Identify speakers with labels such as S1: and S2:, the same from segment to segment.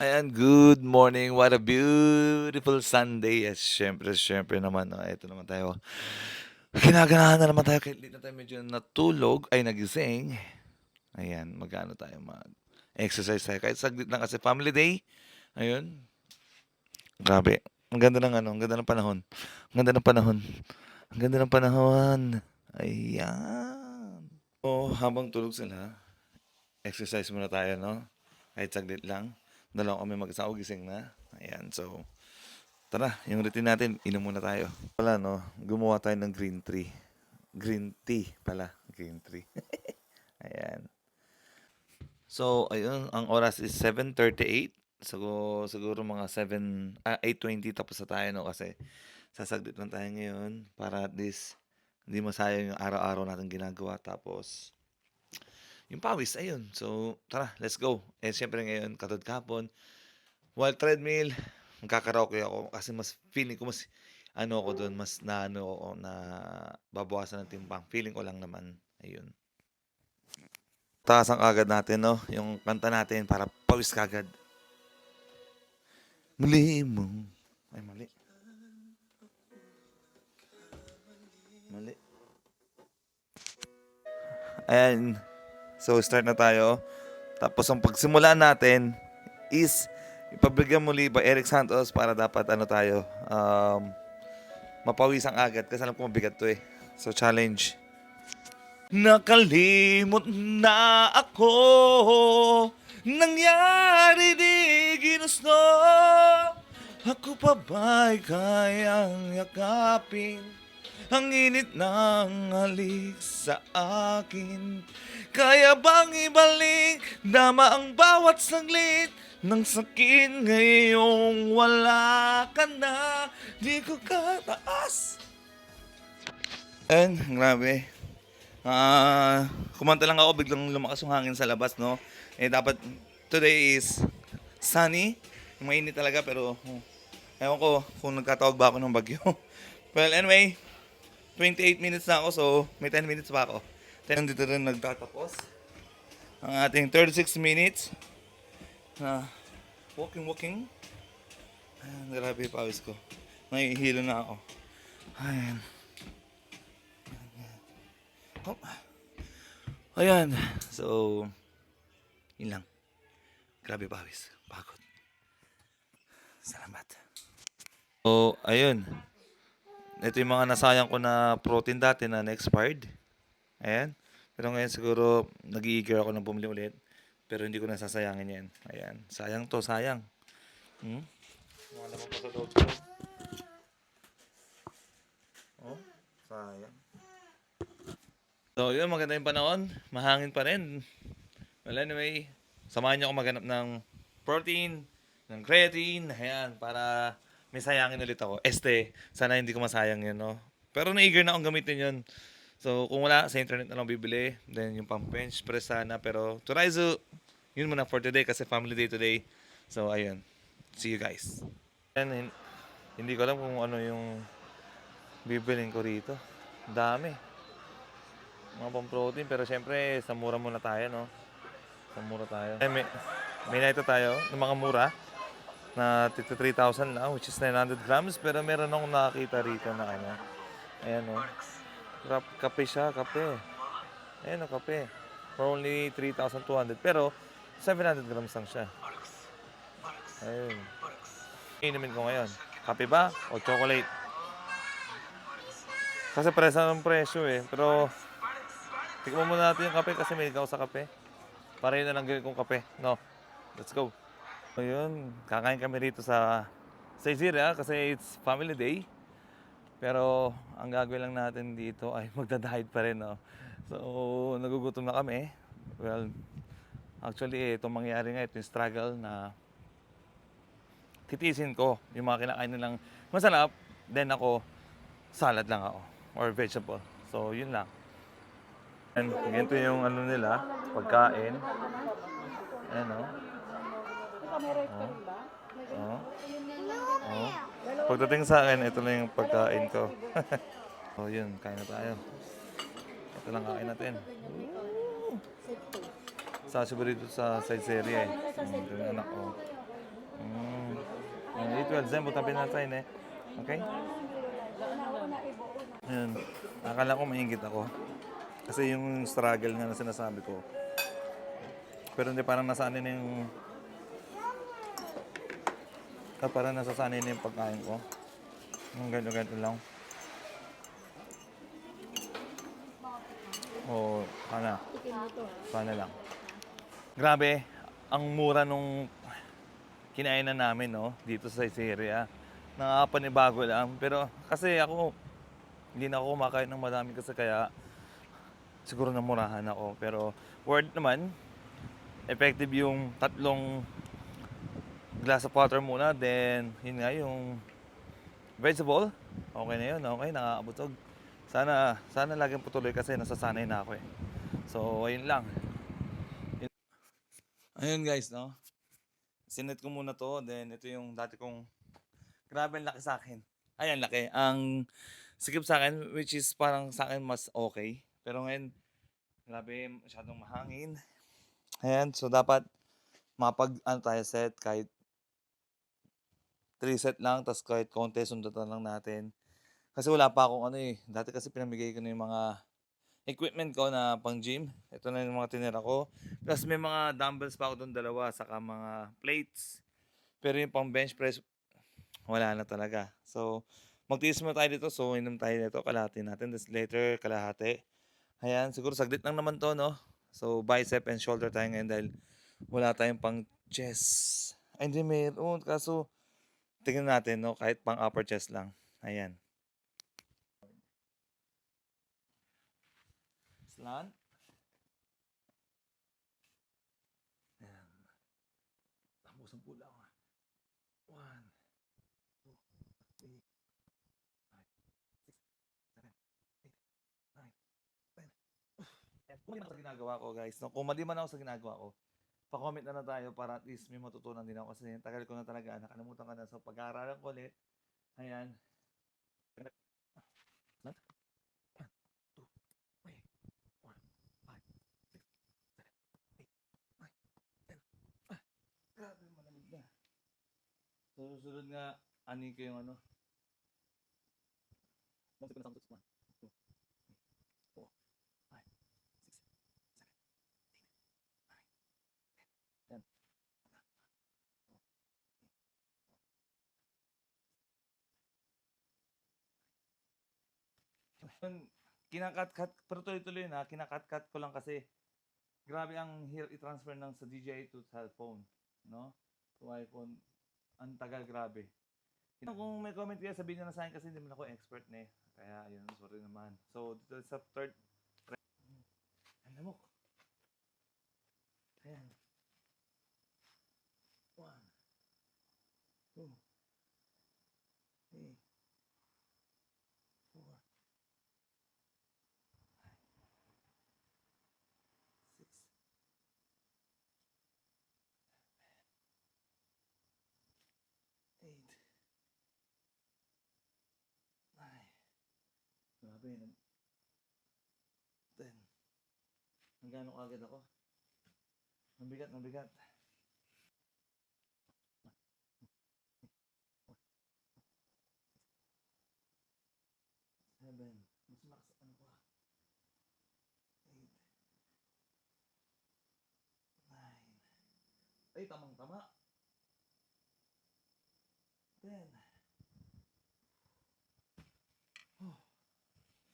S1: Ayan, good morning. What a beautiful Sunday. Yes, syempre naman, eto naman tayo. Ginaganahan na naman tayo kahit late na tayo medyo natulog, ay nagising. Ayan, mag-ano tayo, mag-exercise tayo. Kahit saglit lang kasi family day. Ayun, grabe. Ang ganda ng panahon. Ang ganda ng panahon. Ang ganda ng panahon. Ayan. O, habang tulog sila, exercise muna tayo, no? Kahit saglit lang. Dalawa kami mag-asawa gising na. Ayan, so tara, yung routine natin, inom muna tayo. Wala, no? Gumawa tayo ng green tea. Green tea pala. Green tea. Ayan. So, ayun, ang oras is 7:38. Siguro mga 8:20 tapos na tayo, no? Kasi sasaglit lang tayo ngayon para at least hindi masayang yung araw-araw natin ginagawa. Tapos, yung pawis, ayun. So, tara, let's go. Eh, syempre ngayon, katod kahapon, while treadmill, magkakaraoke ako kasi mas feeling ko mas ano ako dun, mas na ano ako na babawasan ng timbang. Feeling ko lang naman, ayun. Taasan kaagad natin, no? Yung kanta natin para pawis kaagad. Muli mo. Ay, mali. Mali. Ayan. So, start na tayo. Tapos, ang pagsimula natin is ipabigyan muli ba Eric Santos para dapat ano tayo, mapawisang agad kasi alam ko mabigat to eh. So, challenge. Nakalimot na ako, nangyari di ginusto. Ako pa ba'y kayang yakapin ang init ng halik sa akin? Kaya bang ibalik dama ang bawat saglit ng sakit ngayong wala ka na? Di ko kataas. And grabe. Kumanta lang ako, biglang lumakas yung hangin sa labas, no? Eh, dapat, today is sunny. Mainit talaga, pero, ewan ko kung nagkatawag ba ako ng bagyo. Well, anyway, 28 minutes na ako, so may 10 minutes pa ako. Then, dito rin nagtatapos ang ating 36 minutes na walking. Ayan, grabe yung pawis ko. Nahihilo na ako. Ayan. Oh. Ayan. So, yun lang. Grabe pawis. Pagod. Salamat. So, ayun. Ito yung mga nasayang ko na protein dati na na-expired. Ayan. Pero ngayon siguro nag-i-eager ako na bumili ulit. Pero hindi ko nasasayangin yan. Ayan. Sayang to, sayang. Hmm? Mga naman pa sa loob ko. Oh, sayang. So, yun, maganda yung panahon. Mahangin pa rin. Well, anyway, samahan niyo ako maghanap ng protein, ng creatine, ayan, para may sayangin ulit ako. Sana hindi ko masayang yun, no? Pero na-eager na akong gamitin yun. So, kung wala, sa internet na lang bibili. Then, yung pang bench press sana. Pero, to Raizu, yun muna for today kasi family day today. So, ayun. See you guys. And, hindi ko alam kung ano yung bibilin ko rito. Dami. Mga pang protein. Pero, syempre, sa mura muna tayo, no? Sa mura tayo. May nakita tayo ng mga mura na tigto 3,000 lang, which is 900 grams. Pero meron akong nakakita rito na ano. Ayan o. Kape siya, kape. Ayan o, kape. For only 3,200. Pero 700 grams lang siya. Ayun. Inumin ko ngayon. Kape ba o chocolate? Kasi presa ng presyo eh. Pero tikman muna natin yung kape kasi may ikaw sa kape. Para yun na lang gawin kong kape. No? Let's go. Ayun, kakain kami rito sa Saizeriya kasi it's family day. Pero ang gagawin lang natin dito ay magda-diet pa rin, no? So, nagugutom na kami. Well, actually, itong mangyayari nga, ito yung struggle na titisin ko yung mga kinakain nilang masarap. Then ako, salad lang ako or vegetable. So, yun lang. And ganito yung ano nila, pagkain. Ayan, no? Oh. Oh. Pagdating sa akin, ito lang yung pagkain ko. So, yun, kain na tayo. Ito lang kain natin. Sa siguro dito sa side area eh. Ito yung anak ko. 12 Zen butang pinatay ne. Okay? Ayun. Akala ko maingit ako. Kasi yung struggle nga na sinasabi ko. Pero hindi, parang nasanay na yung parang nasasanay na yung pagkain ko. Yung ganito lang. O, sana lang. Grabe, ang mura nung kinainan namin, no? Dito sa Syria. Nakakapanibago lang. Pero kasi ako, hindi na ako kumakain ng madami kasi kaya siguro namurahan ako. Pero worth naman, effective yung 3 glass of water muna. Then, yun nga yung vegetable. Okay na yun, okay, nakakabutog. Sana laging putuloy kasi nasasanay na ako eh. So, ayun lang. Ayun guys, no? Sinet ko muna to. Then, ito yung dati kong, grabe ang laki sa akin. Ayan, laki. Ang sikip sa akin, which is parang sa akin mas okay. Pero ngayon, grabe, masyadong mahangin. Ayan, so dapat tayo set kahit 3 set lang, tapos kahit konti, sundatan lang natin. Kasi wala pa akong dati kasi pinamigay ko na yung mga equipment ko na pang gym. Ito na yung mga tinira ko. Plus may mga dumbbells pa ako doon, 2, saka mga plates. Pero yung pang bench press, wala na talaga. So, magtiis muna tayo dito. So, inom tayo dito, kalahati natin. Tapos later, kalahati. Ayan, siguro saglit lang naman to, no? So, bicep and shoulder tayo ngayon dahil wala tayong pang chest. Ay, hindi meron. Kaso, tingnan natin, no? Kahit pang upper chest lang. Ayan. Slant. Ayan. Tapos ang pula ko. 1, 2, 3, 5, 6, 7, 8, 9, 10. Kung sa ginagawa ko guys, no? Kung mali man ako sa ginagawa ko, pa-comment na tayo para at least may matutunan din ako kasi tagal ko na talaga, nakalimutan ko na. So pag-aaralan ko ulit, ayan. Slant. 1, 2, 3, 4, 5, 6, 7, 8, 9, 10. Grabe, malamig na. So, susunod nga, ani ko yung Masip ko na sa 1, 2, 3, 4, 5, 6, 7, 8, 9, 10. Kinakat-cut, pero tuloy-tuloy na, kinakat-cut ko lang kasi grabe ang hirap i-transfer ng sa DJI to cellphone, no? To iPhone, ang tagal, grabe. Kung may comment kayo, sabihin nyo na sa akin kasi hindi naman ako expert na eh. Kaya yun, sorry naman. So, dito sa third try. Ang lamok. Ayan. 1, 2, 3, 4, 6, 8, 9. Grabe, 10. Ang gano'ng agad ako. Mabigat, mabigat. 7. Mas malakas ano pa. 8, 9. Ay, tamang-tama. 10.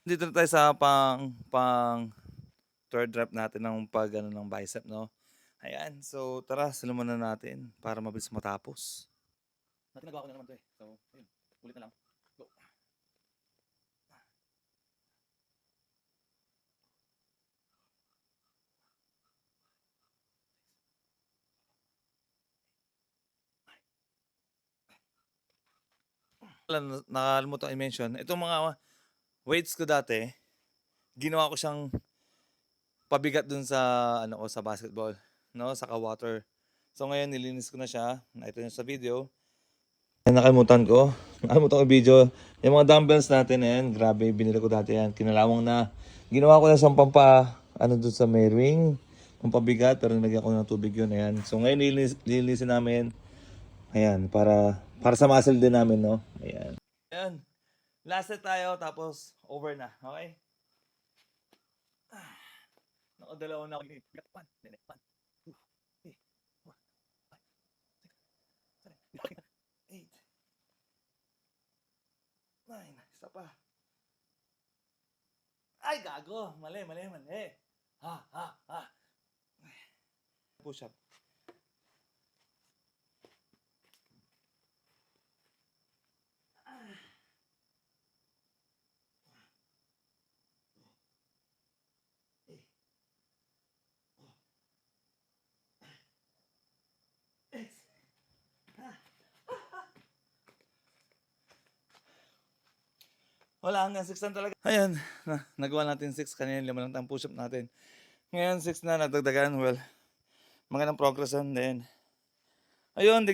S1: Dito na tayo sa pang third rep natin ng ng bicep, no? Ayan, so tara, siluman na natin para mabilis matapos. Nagawa ko na naman to eh. So, ayun, ulit na lang. Go. Nakalimutan i-mention, itong mga weights ko dati, ginawa ko siyang pabigat dun sa sa basketball, no, sa water. So ngayon nilinis ko na siya. Ito yung sa video. Nakalimutan ko yung video. Yung mga dumbbells natin yan, grabe, binili ko dati yan. Kinalawang na. Ginawa ko na sa dun sa may ring, pampabigat, pero nilagyan ko ng tubig yun. Ayan. So ngayon lilinisin namin. Ayan, para Para sa muscle din namin, no? Ayan. Ayan. Last set tayo, tapos over na. Okay? Nakadalawa na ako. 1, 2, 3, 4, 5, 6, 7, 8, 9. Isa pa. Ay, gago. Mali. Ha. Push up. Wala, hanggang 6 lang talaga. Ayan, nagawa natin 6. Kanina 5 lang tayong push-up natin. Ngayon 6 na, nadagdagan. Well, magandang progress on din. Ayun,